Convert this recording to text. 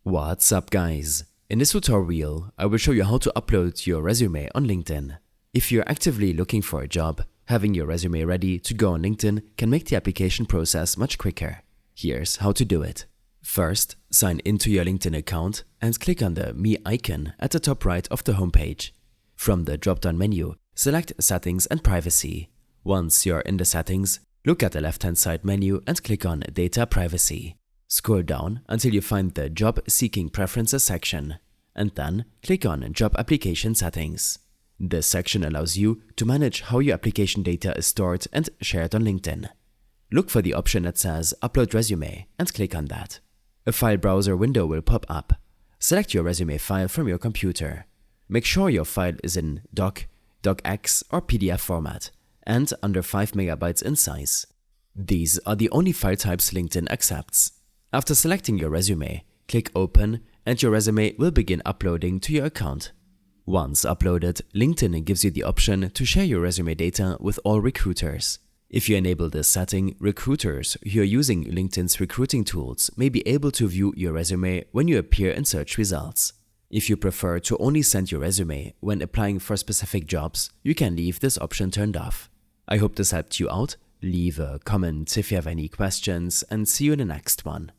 What's up guys? In this tutorial, I will show you how to upload your resume on LinkedIn. If you're actively looking for a job, having your resume ready to go on LinkedIn can make the application process much quicker. Here's how to do it. First, sign into your LinkedIn account and click on the Me icon at the top right of the homepage. From the drop-down menu, select Settings and Privacy. Once you're in the settings, look at the left-hand side menu and click on Data Privacy. Scroll down until you find the Job Seeking Preferences section, and then click on Job Application Settings. This section allows you to manage how your application data is stored and shared on LinkedIn. Look for the option that says Upload Resume and click on that. A file browser window will pop up. Select your resume file from your computer. Make sure your file is in doc, docx or PDF format and under 5 MB in size. These are the only file types LinkedIn accepts. After selecting your resume, click Open and your resume will begin uploading to your account. Once uploaded, LinkedIn gives you the option to share your resume data with all recruiters. If you enable this setting, recruiters who are using LinkedIn's recruiting tools may be able to view your resume when you appear in search results. If you prefer to only send your resume when applying for specific jobs, you can leave this option turned off. I hope this helped you out. Leave a comment if you have any questions and see you in the next one.